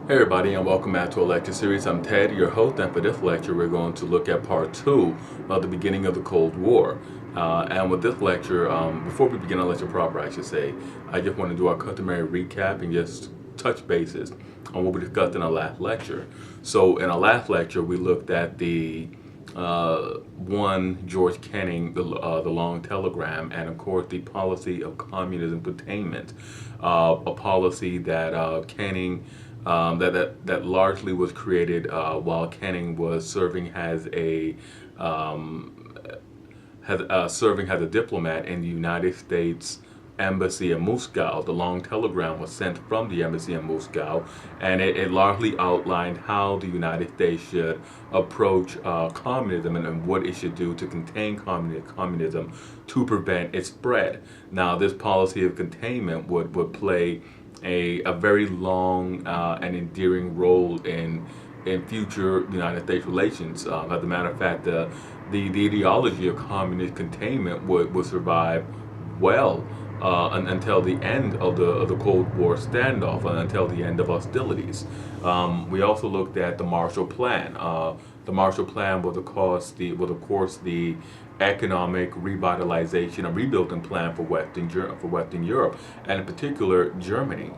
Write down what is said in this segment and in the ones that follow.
Hey everybody, and welcome back to a lecture series. I'm Ted, your host, and for this lecture we're going to look at part 2 of the beginning of the Cold War. And with this lecture, before we begin our lecture proper, I should say, I just want to do our customary recap and just touch bases on what we discussed in our last lecture. So in our last lecture, we looked at the George Kenning, the long telegram, and of course the policy of communism containment, a policy that Kenning that largely was created while Kenning was serving as a diplomat in the United States embassy in Moscow. The long telegram was sent from the embassy in Moscow, and it largely outlined how the United States should approach communism and what it should do to contain communism to prevent its spread. Now, this policy of containment would play a very long and endearing role in future United States relations. As a matter of fact, the ideology of communist containment would survive well until the end of the Cold War standoff and until the end of hostilities. We also looked at the Marshall Plan. The Marshall Plan was of course the economic revitalization and rebuilding plan for Western Europe, and in particular Germany.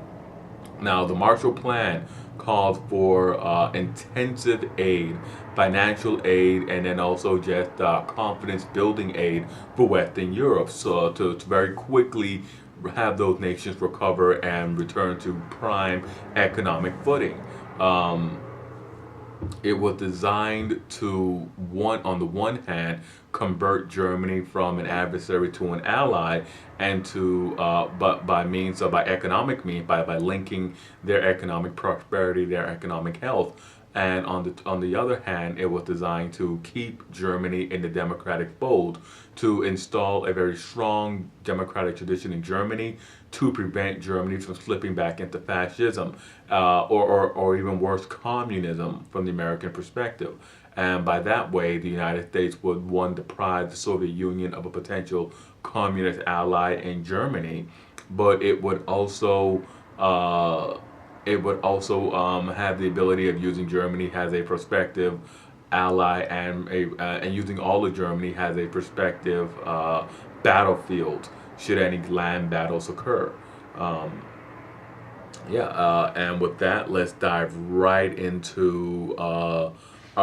Now, the Marshall Plan called for intensive aid, financial aid, and then also just confidence building aid for Western Europe, so to very quickly have those nations recover and return to prime economic footing. Um, it was designed to, on the one hand, convert Germany from an adversary to an ally, and but by economic means, by linking their economic prosperity, their economic health. And on the other hand, it was designed to keep Germany in the democratic fold, to install a very strong democratic tradition in Germany, to prevent Germany from slipping back into fascism, or even worse, communism from the American perspective. And by that way, the United States would, one, deprive the Soviet Union of a potential communist ally in Germany, but it would also have the ability of using Germany as a prospective ally, and using all of Germany as a prospective battlefield should any land battles occur. Um, and with that, let's dive right into our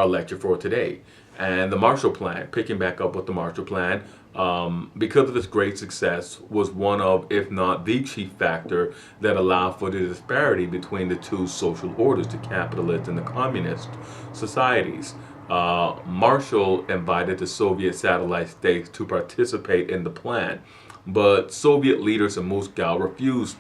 lecture for today. And the Marshall Plan, picking back up with the Marshall Plan, because of its great success, was one of, if not the chief factor that allowed for the disparity between the two social orders, the capitalist and the communist societies. Marshall invited the Soviet satellite states to participate in the plan, but Soviet leaders in Moscow refused,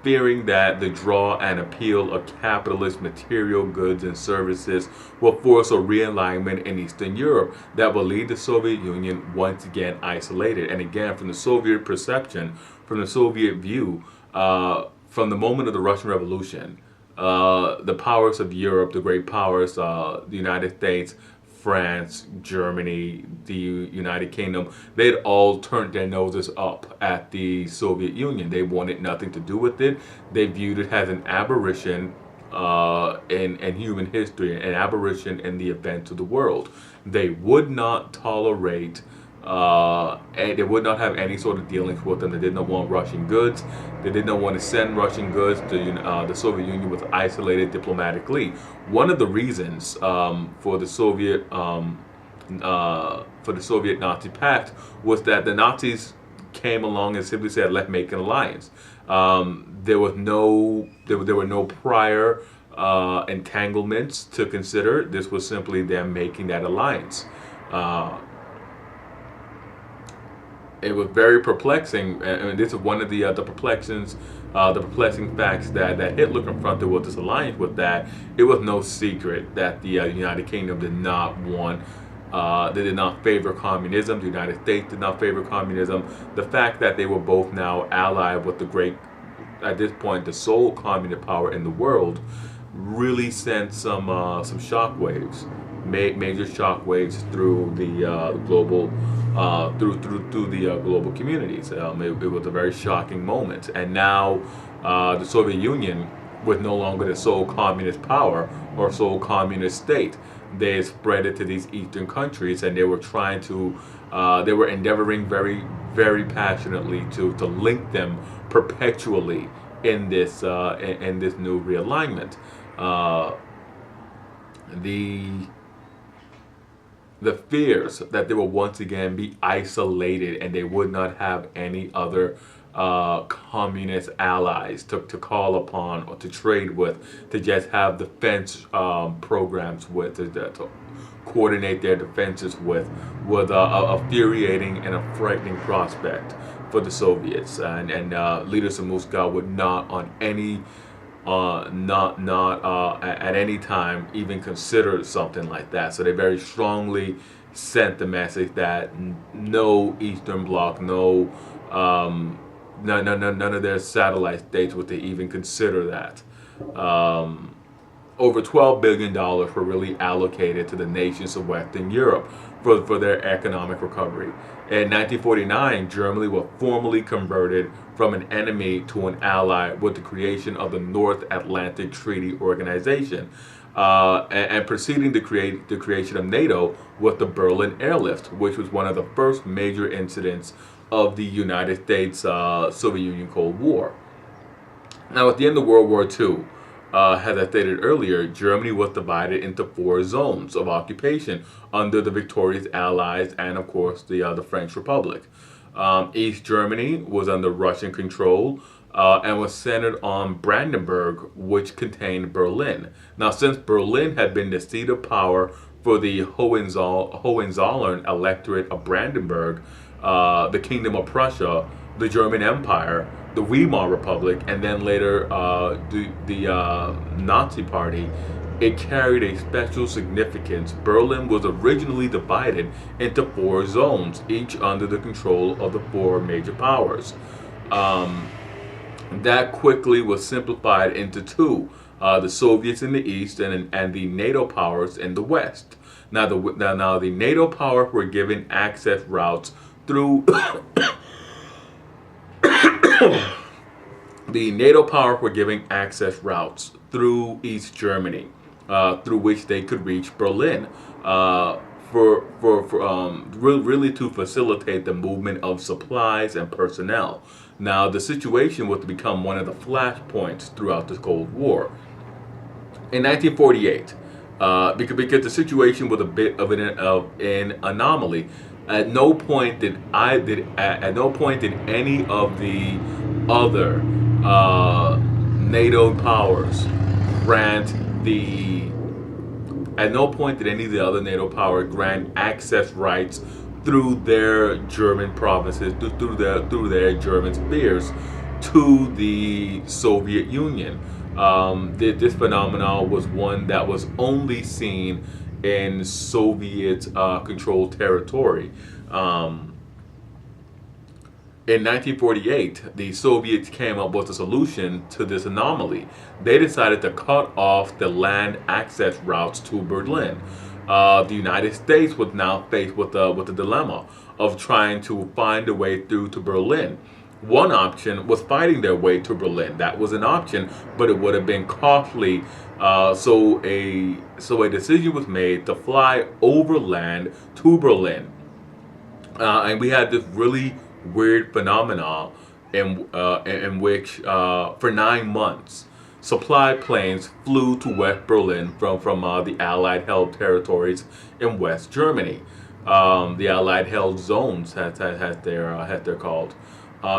fearing that the draw and appeal of capitalist material goods and services will force a realignment in Eastern Europe that will leave the Soviet Union once again isolated. And again, from the Soviet perception, from the Soviet view, from the moment of the Russian Revolution, the powers of Europe, the great powers, the United States, France, Germany, the United Kingdom, they'd all turned their noses up at the Soviet Union. They wanted nothing to do with it. They viewed it as an aberration in human history, an aberration in the events of the world. They would not tolerate and they would not have any sort of dealings with them. They did not want Russian goods. They did not want to send Russian goods. The Soviet Union was isolated diplomatically. One of the reasons for the Soviet Nazi Pact was that the Nazis came along and simply said, "Let's make an alliance." There were no prior entanglements to consider. This was simply them making that alliance. Uh, it was very perplexing, and this is one of the perplexing facts that Hitler confronted with this alliance. Was that it was no secret that the United Kingdom did not want. They did not favor communism. The United States did not favor communism. The fact that they were both now allied with the great, at this point, the sole communist power in the world, really sent some shockwaves, major shockwaves through the global through the global communities. It was a very shocking moment, and now the Soviet Union with no longer the sole communist power or sole communist state. They spread it to these eastern countries, and they were trying to, they were endeavoring very, very passionately to link them perpetually in this new realignment. The fears that they will once again be isolated and they would not have any other communist allies to call upon or to trade with, to just have defense programs with, to coordinate their defenses with, was a infuriating and a frightening prospect for the Soviets. And leaders of Moscow would not on any at any time even consider something like that. So they very strongly sent the message that no Eastern Bloc, none of their satellite states would they even consider that. Over $12 billion were really allocated to the nations of Western Europe for their economic recovery. In 1949, Germany was formally converted from an enemy to an ally with the creation of the North Atlantic Treaty Organization, and preceding the creation of Nato was the Berlin Airlift, which was one of the first major incidents of the United States Soviet Union Cold War. Now, at the end of World War II, as I stated earlier, Germany was divided into 4 zones of occupation under the victorious Allies and, of course, the French Republic. East Germany was under Russian control and was centered on Brandenburg, which contained Berlin. Now, since Berlin had been the seat of power for the Hohenzollern electorate of Brandenburg, the Kingdom of Prussia, the German Empire, the Weimar Republic, and then later the Nazi Party, it carried a special significance. Berlin was originally divided into 4 zones, each under the control of the 4 major powers. That quickly was simplified into 2, the Soviets in the east and the NATO powers in the west. Now the NATO powers were given access routes through the NATO powers were giving access routes through East Germany, through which they could reach Berlin, really to facilitate the movement of supplies and personnel. Now, the situation was to become one of the flashpoints throughout the Cold War. In 1948, because the situation was a bit of an anomaly. At no point did any of the other NATO powers grant access rights through their German provinces, through their German spheres, to the Soviet Union. This phenomenon was one that was only seen in Soviet controlled territory. In 1948, the Soviets came up with a solution to this anomaly. They decided to cut off the land access routes to Berlin. The United States was now faced with the dilemma of trying to find a way through to Berlin. One option was fighting their way to Berlin. That was an option, but it would have been costly. So a decision was made to fly overland to Berlin, and we had this really weird phenomenon in which for 9 months supply planes flew to West Berlin from the Allied held territories in West Germany. The Allied held zones as they're called.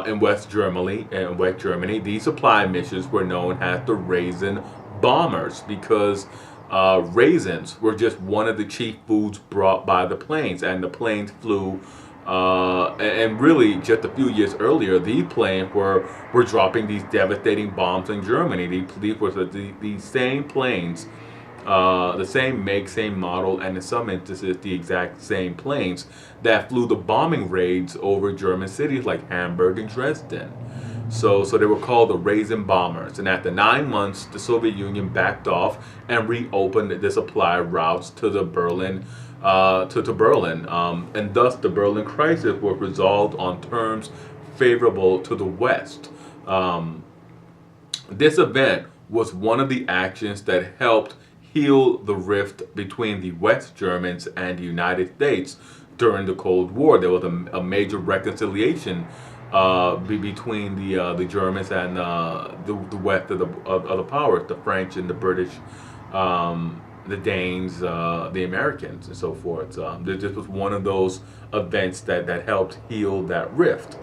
In West Germany, these supply missions were known as the Raisin Bombers because raisins were just one of the chief foods brought by the planes, and the planes flew. And really, just a few years earlier, these planes were dropping these devastating bombs in Germany. These were the same planes, the same make, same model, and in some instances, the exact same planes that flew the bombing raids over German cities like Hamburg and Dresden. So they were called the Raisin Bombers. And after 9 months, the Soviet Union backed off and reopened the supply routes to the Berlin. And thus the Berlin crisis was resolved on terms favorable to the West. This event was one of the actions that helped heal the rift between the West Germans and the United States during the Cold War. There was a major reconciliation between the Germans and the West of the powers, the French and the British, the Danes, the Americans, and so forth. This was one of those events that helped heal that rift.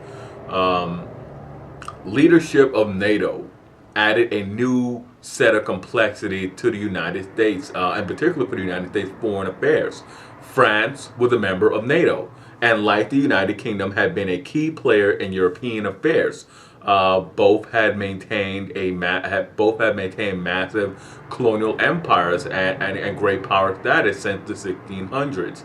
Leadership of NATO added a new set of complexity to the United States, and particularly for the United States foreign affairs. France was a member of NATO, and like the United Kingdom, had been a key player in European affairs. Both had maintained massive colonial empires and great power status since the 1600s.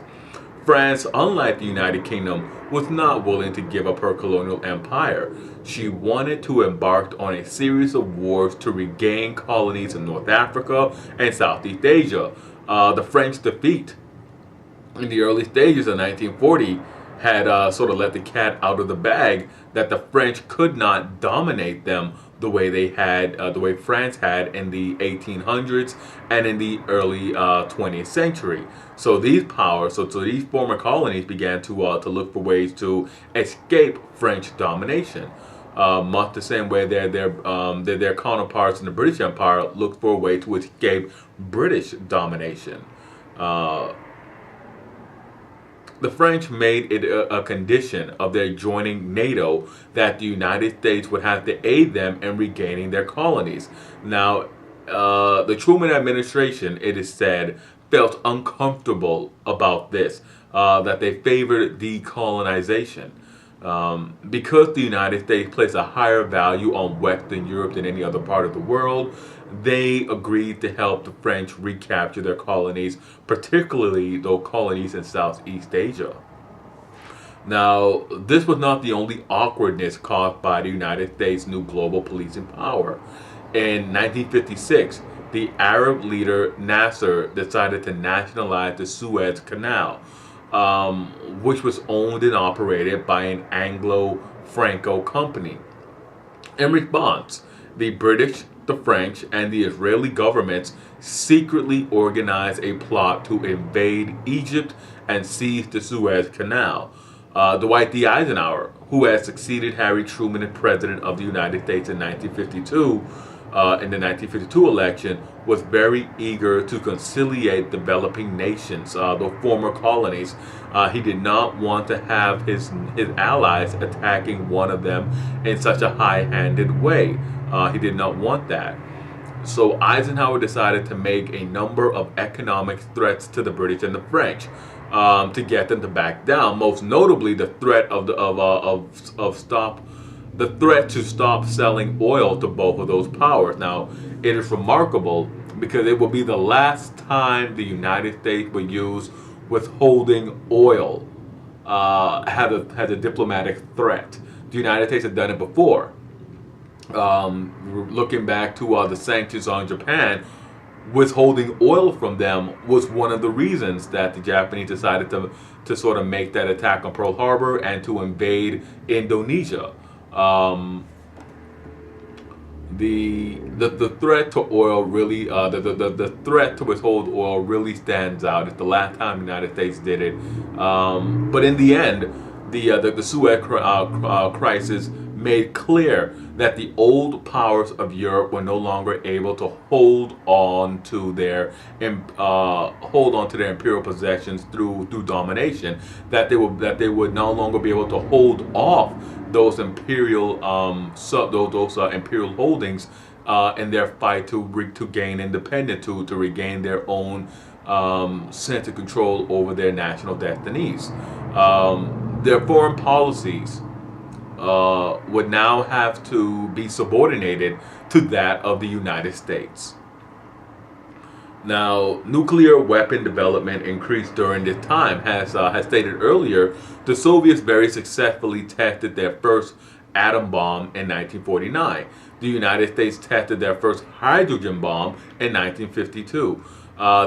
France, unlike the United Kingdom, was not willing to give up her colonial empire. She wanted to embark on a series of wars to regain colonies in North Africa and Southeast Asia. The French defeat in the early stages of 1940 had sort of let the cat out of the bag, that the French could not dominate them the way the way France had in the 1800s and in the early 20th century. So these powers, so these former colonies began to look for ways to escape French domination. Much the same way their counterparts in the British Empire looked for a way to escape British domination. The French made it a condition of their joining NATO that the United States would have to aid them in regaining their colonies. Now, the Truman administration, it is said, felt uncomfortable about this, that they favored decolonization. Because the United States placed a higher value on Western Europe than any other part of the world, they agreed to help the French recapture their colonies, particularly those colonies in Southeast Asia. Now, this was not the only awkwardness caused by the United States' new global policing power. In 1956, the Arab leader Nasser decided to nationalize the Suez Canal, which was owned and operated by an Anglo-Franco company. In response, the British, the French, and the Israeli governments secretly organized a plot to invade Egypt and seize the Suez Canal. Dwight D. Eisenhower, who had succeeded Harry Truman as President of the United States in 1952, in the 1952 election, was very eager to conciliate developing nations, the former colonies. He did not want to have his allies attacking one of them in such a high-handed way. He did not want that. So Eisenhower decided to make a number of economic threats to the British and the French to get them to back down. Most notably, the threat the threat to stop selling oil to both of those powers. Now, it is remarkable because it will be the last time the United States will use withholding oil has a diplomatic threat. The United States had done it before. Looking back to the sanctions on Japan, withholding oil from them was one of the reasons that the Japanese decided to sort of make that attack on Pearl Harbor and to invade Indonesia. The threat to oil really, the threat to withhold oil really stands out. It's the last time the United States did it. But in the end, the Suez crisis made clear that the old powers of Europe were no longer able to hold on to their imperial possessions through domination. That they would no longer be able to hold off those imperial imperial holdings in their fight to gain independence, to regain their own sense of control over their national destinies. Their foreign policies would now have to be subordinated to that of the United States. Now, nuclear weapon development increased during this time. As stated earlier, the Soviets very successfully tested their first atom bomb in 1949. The United States tested their first hydrogen bomb in 1952.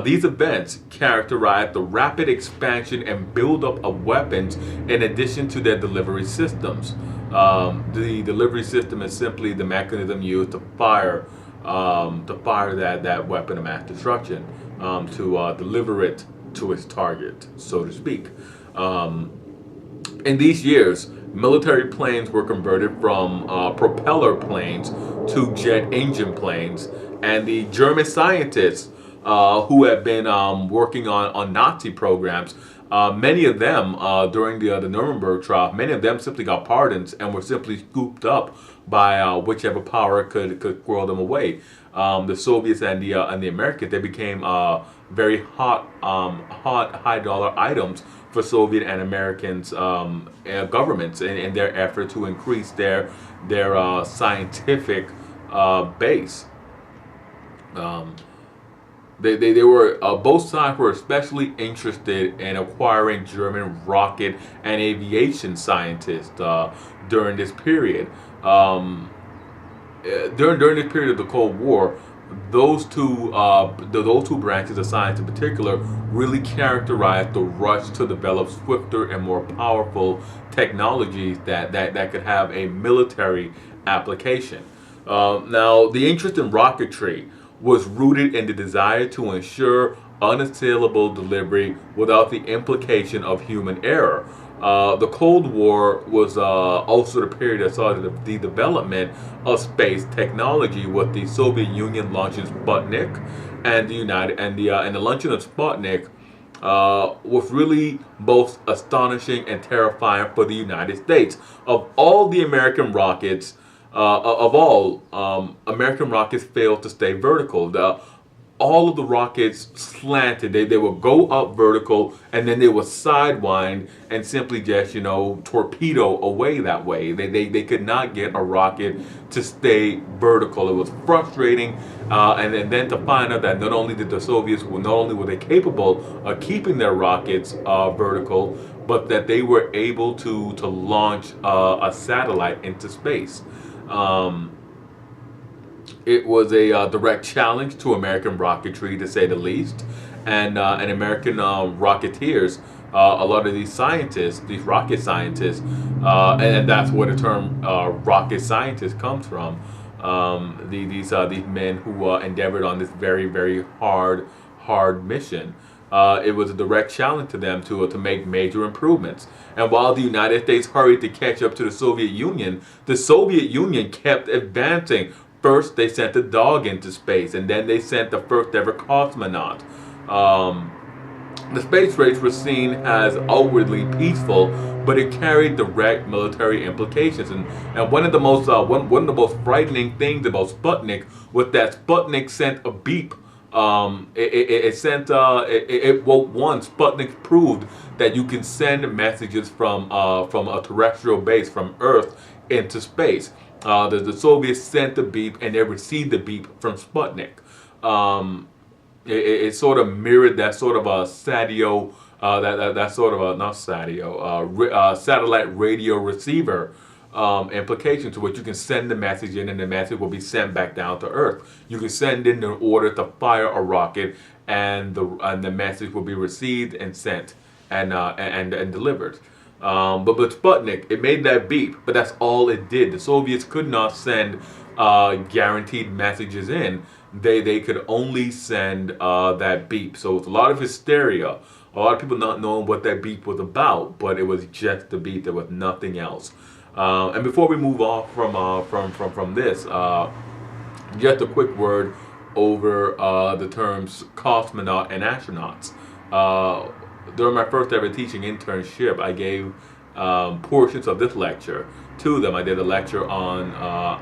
These events characterized the rapid expansion and buildup of weapons in addition to their delivery systems. The delivery system is simply the mechanism used to fire to fire that weapon of mass destruction, to deliver it to its target, so to speak. In these years, military planes were converted from propeller planes to jet engine planes, and the German scientists who had been working on Nazi programs, many of them during the Nuremberg trial, many of them simply got pardons and were simply scooped up by whichever power could squirrel them away. The Soviets and the Americans, they became very hot high dollar items for Soviet and Americans governments in their effort to increase their scientific base. They were both sides were especially interested in acquiring German rocket and aviation scientists during this period. During this period of the Cold War, those two branches of science in particular really characterized the rush to develop swifter and more powerful technologies that could have a military application. Now, the interest in rocketry was rooted in the desire to ensure unassailable delivery without the implication of human error. The Cold War was also the period that saw the development of space technology, with the Soviet Union launching Sputnik, and the launching of Sputnik was really both astonishing and terrifying for the United States. Of all the American rockets, American rockets failed to stay vertical. All of the rockets slanted. They would go up vertical, and then they would sidewind and simply just, torpedo away that way. They could not get a rocket to stay vertical. It was frustrating, and then to find out that not only were they capable of keeping their rockets vertical, but that they were able to launch a satellite into space. It was a direct challenge to American rocketry, to say the least, and American rocketeers. A lot of these scientists, these rocket scientists, and that's where the term rocket scientist comes from. These men who endeavored on this very, very hard mission. It was a direct challenge to them to make major improvements. And while the United States hurried to catch up to the Soviet Union kept advancing. First, they sent a dog into space, and then they sent the first ever cosmonaut. The space race was seen as outwardly peaceful, but it carried direct military implications. And one of the most frightening things about Sputnik was that Sputnik sent a beep. Sputnik proved that you can send messages from a terrestrial base, from Earth, into space. The Soviets sent the beep, and they received the beep from Sputnik. It sort of mirrored that sort of a satellite radio receiver implication, to which you can send the message in, and the message will be sent back down to Earth. You can send in an order to fire a rocket, and the message will be received and sent and delivered. But Sputnik, it made that beep, but that's all it did. The Soviets could not send guaranteed messages in. They could only send that beep. So it's a lot of hysteria, a lot of people not knowing what that beep was about, but it was just the beep. There was nothing else. And before we move off from this, just a quick word over the terms cosmonaut and astronauts. During my first ever teaching internship, I gave portions of this lecture to them. I did a lecture on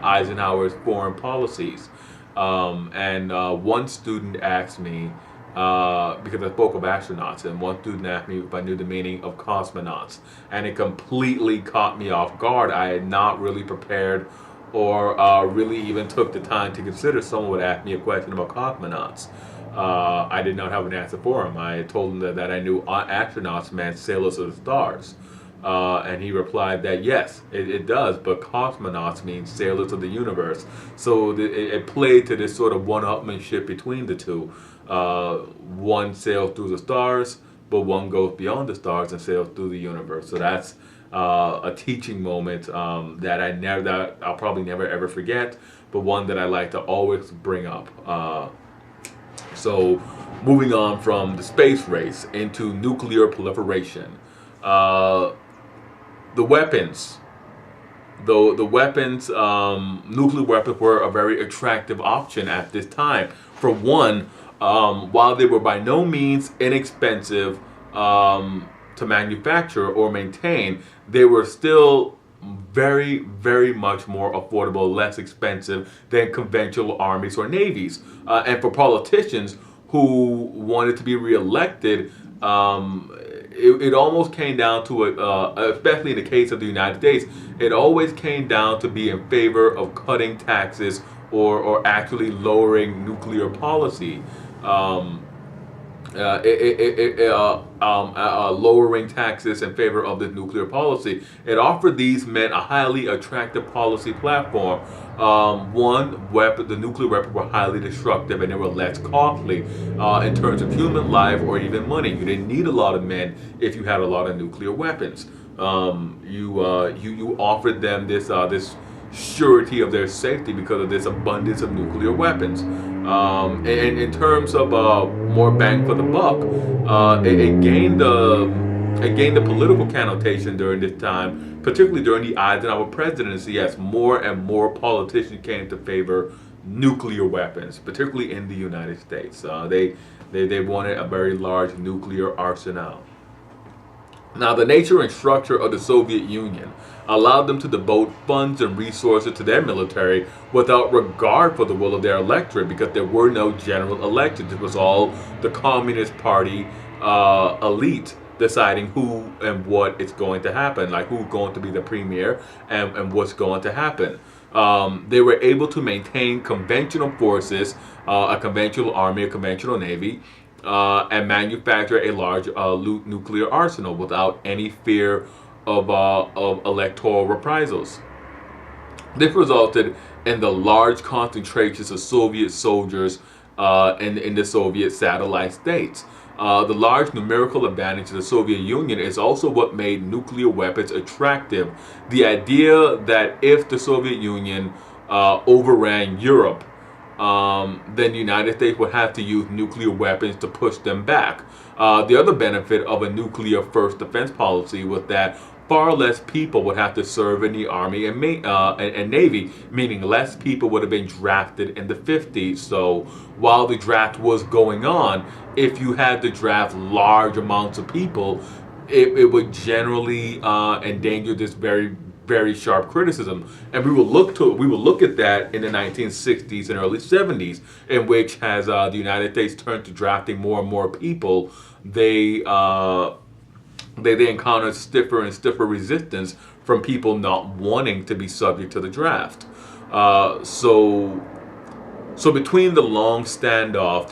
Eisenhower's foreign policies. And one student asked me, because I spoke of astronauts, and one student asked me if I knew the meaning of cosmonauts. And it completely caught me off guard. I had not really prepared or really even took the time to consider someone would ask me a question about cosmonauts. I did not have an answer for him. I told him that I knew astronauts meant sailors of the stars. And he replied that yes, it does, but cosmonauts means sailors of the universe. So it played to this sort of one-upmanship between the two. One sails through the stars, but one goes beyond the stars and sails through the universe. So that's a teaching moment that I'll probably never ever forget. but one that I like to always bring up. So, moving on from the space race into nuclear proliferation. The weapons. Though the weapons, nuclear weapons were a very attractive option at this time. For one, while they were by no means inexpensive to manufacture or maintain, they were still very, very much more affordable, less expensive than conventional armies or navies. And for politicians who wanted to be reelected, it almost came down to especially in the case of the United States, it always came down to be in favor of cutting taxes or actually lowering nuclear policy. Lowering taxes in favor of the nuclear policy. It offered these men a highly attractive policy platform. The nuclear weapons were highly destructive and they were less costly in terms of human life or even money. You didn't need a lot of men if you had a lot of nuclear weapons. You offered them this surety of their safety because of this abundance of nuclear weapons. And in terms of more bang for the buck, it gained the political connotation during this time, particularly during the Eisenhower presidency, as more and more politicians came to favor nuclear weapons, particularly in the United States. They wanted a very large nuclear arsenal. Now, the nature and structure of the Soviet Union allowed them to devote funds and resources to their military without regard for the will of their electorate, because there were no general elections. It was all the Communist Party elite deciding who and what is going to happen, like who's going to be the premier and what's going to happen. They were able to maintain conventional forces, a conventional army, a conventional navy, and manufacture a large nuclear arsenal without any fear of electoral reprisals. This resulted in the large concentrations of Soviet soldiers in the Soviet satellite states. The large numerical advantage of the Soviet Union is also what made nuclear weapons attractive. The idea that if the Soviet Union overran Europe, then the United States would have to use nuclear weapons to push them back. The other benefit of a nuclear first defense policy was that far less people would have to serve in the Army and Navy, meaning less people would have been drafted in the 50s. So while the draft was going on, if you had to draft large amounts of people, it would generally endanger this very, very sharp criticism. And we will look at that in the 1960s and early 70s, in which, as the United States turned to drafting more and more people, they encountered stiffer and stiffer resistance from people not wanting to be subject to the draft. So between the long standoff,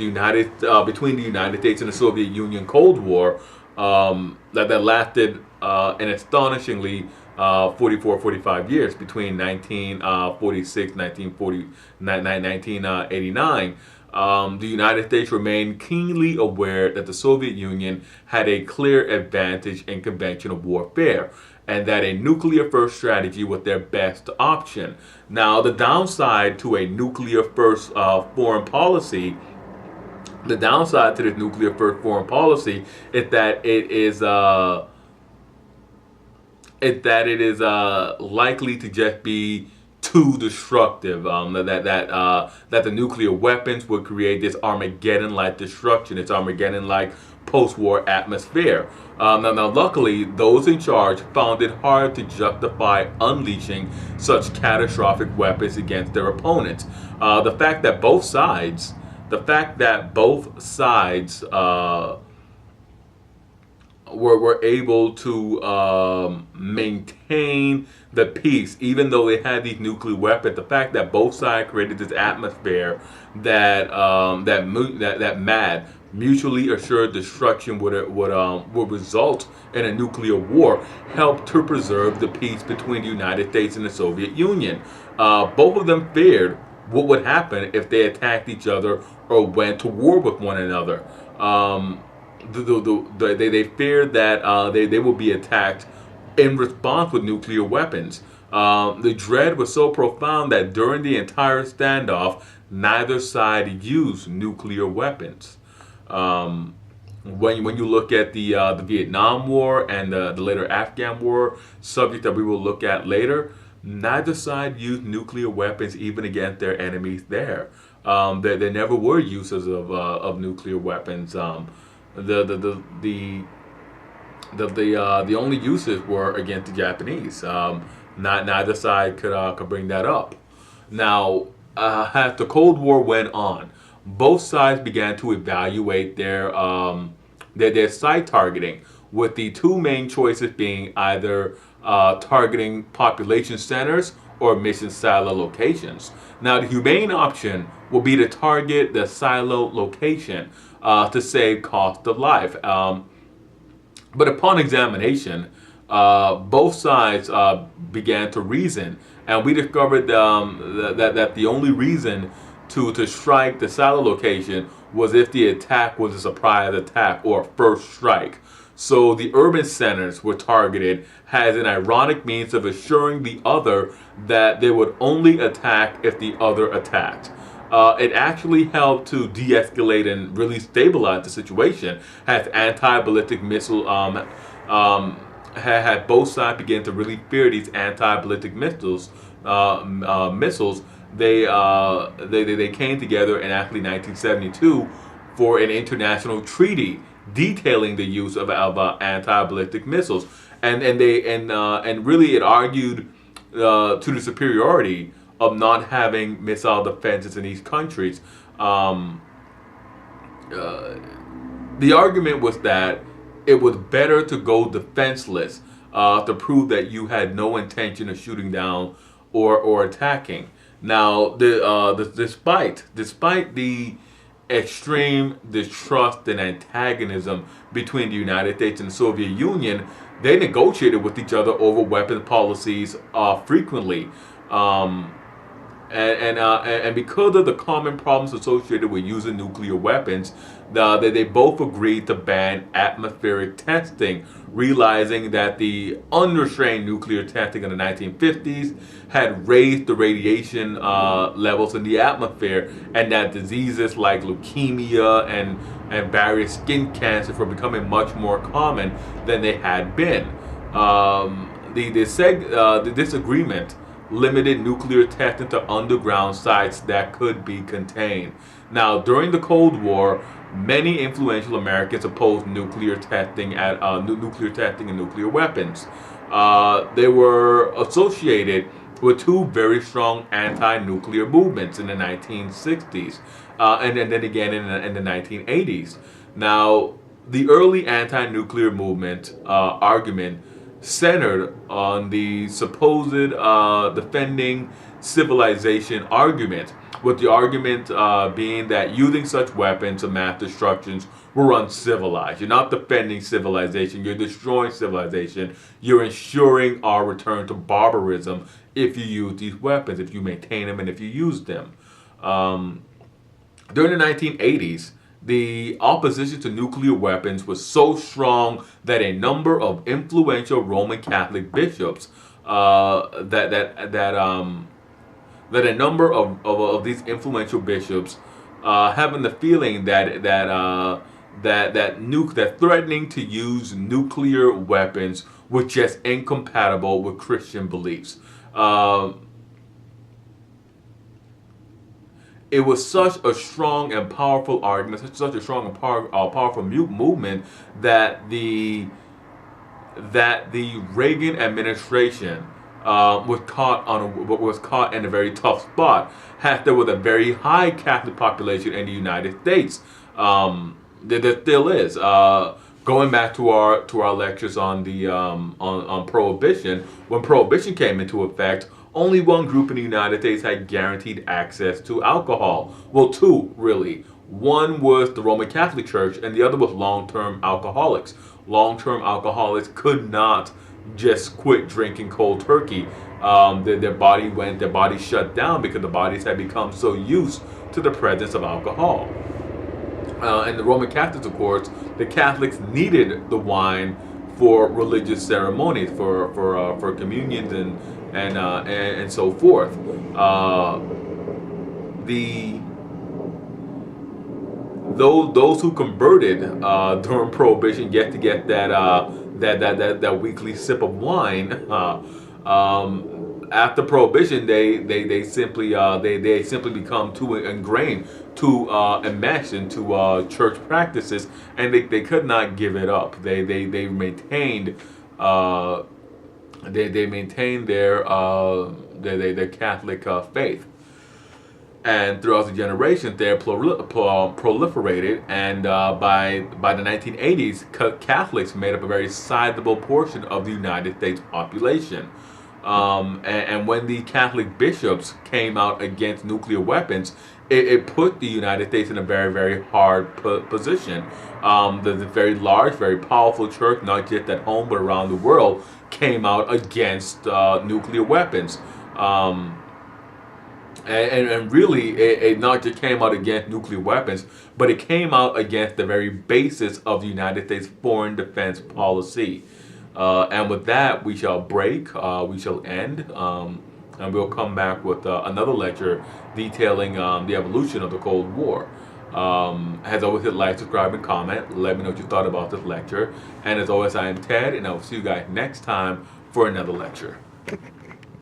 between the United States and the Soviet Union Cold War, that lasted an astonishingly 45 years, between 1946 1989. The United States remained keenly aware that the Soviet Union had a clear advantage in conventional warfare, and that a nuclear-first strategy was their best option. Now, the downside to a nuclear-first foreign policy, the downside to this nuclear-first foreign policy is that it is likely to just be too destructive. That the nuclear weapons would create this Armageddon-like destruction, this Armageddon-like post-war atmosphere. Now, luckily, those in charge found it hard to justify unleashing such catastrophic weapons against their opponents. The fact that both sides were able to maintain the peace, even though they had these nuclear weapons. The fact that both sides created this atmosphere that mutually assured destruction would result in a nuclear war helped to preserve the peace between the United States and the Soviet Union. Both of them feared what would happen if they attacked each other or went to war with one another. They feared that they would be attacked in response with nuclear weapons. The dread was so profound that during the entire standoff, neither side used nuclear weapons. Um, when you look at the Vietnam War and the later Afghan War, subject that we will look at later, neither side used nuclear weapons even against their enemies there. There never were uses of nuclear weapons. The the the the the only uses were against the Japanese. Neither side could bring that up. Now, as the Cold War went on, both sides began to evaluate their site targeting, with the two main choices being either targeting population centers or mission silo locations. Now, the humane option will be to target the silo location to save cost of life. But upon examination, both sides began to reason, and we discovered that the only reason to strike the silo location was if the attack was a surprise attack or a first strike. So the urban centers were targeted as an ironic means of assuring the other that they would only attack if the other attacked. It actually helped to de-escalate and really stabilize the situation as anti-ballistic missile had both sides begin to really fear these anti-ballistic missiles. They came together in actually 1972 for an international treaty detailing the use of anti-ballistic missiles, and really it argued to the superiority of not having missile defenses in these countries. The argument was that it was better to go defenseless to prove that you had no intention of shooting down or attacking. Now, despite the extreme distrust and antagonism between the United States and the Soviet Union, they negotiated with each other over weapons policies frequently. And because of the common problems associated with using nuclear weapons, they both agreed to ban atmospheric testing, realizing that the unrestrained nuclear testing in the 1950s had raised the radiation levels in the atmosphere, and that diseases like leukemia and various skin cancers were becoming much more common than they had been. This agreement limited nuclear testing to underground sites that could be contained. Now, during the Cold War, many influential Americans opposed nuclear testing and nuclear weapons. They were associated with two very strong anti-nuclear movements in the 1960s, and then again in the 1980s. Now, the early anti-nuclear movement argument centered on the supposed defending civilization argument, with the argument being that using such weapons of mass destruction were uncivilized. You're not defending civilization, you're destroying civilization. You're ensuring our return to barbarism if you use these weapons, if you maintain them, and if you use them. During the 1980s, the opposition to nuclear weapons was so strong that a number of influential Roman Catholic bishops that a number of these influential bishops having the feeling that threatening to use nuclear weapons was just incompatible with Christian beliefs. It was such a strong and powerful argument, such a strong and powerful movement that the Reagan administration was caught in a very tough spot. As there was a very high Catholic population in the United States, there still is. Going back to our lectures on on prohibition, when prohibition came into effect, only one group in the United States had guaranteed access to alcohol. Well, two, really. One was the Roman Catholic Church, and the other was long-term alcoholics. Long-term alcoholics could not just quit drinking cold turkey. Their body shut down because the bodies had become so used to the presence of alcohol. And the Roman Catholics, of course, the Catholics needed the wine for religious ceremonies, for communions and so forth. The those who converted during Prohibition get to get that weekly sip of wine. After Prohibition, they simply become too ingrained, too enmeshed into church practices, and they could not give it up. They maintained they maintained their Catholic faith. And throughout the generations, they proliferated, and by the 1980s, Catholics made up a very sizable portion of the United States population. And when the Catholic bishops came out against nuclear weapons, it put the United States in a very, very hard position. The very large, very powerful church, not just at home but around the world, came out against nuclear weapons. And really, it not just came out against nuclear weapons, but it came out against the very basis of the United States foreign defense policy. And with that, we shall break, we shall end, and we'll come back with another lecture detailing the evolution of the Cold War. As always, hit like, subscribe, and comment. Let me know what you thought about this lecture. And as always, I am Ted, and I will see you guys next time for another lecture.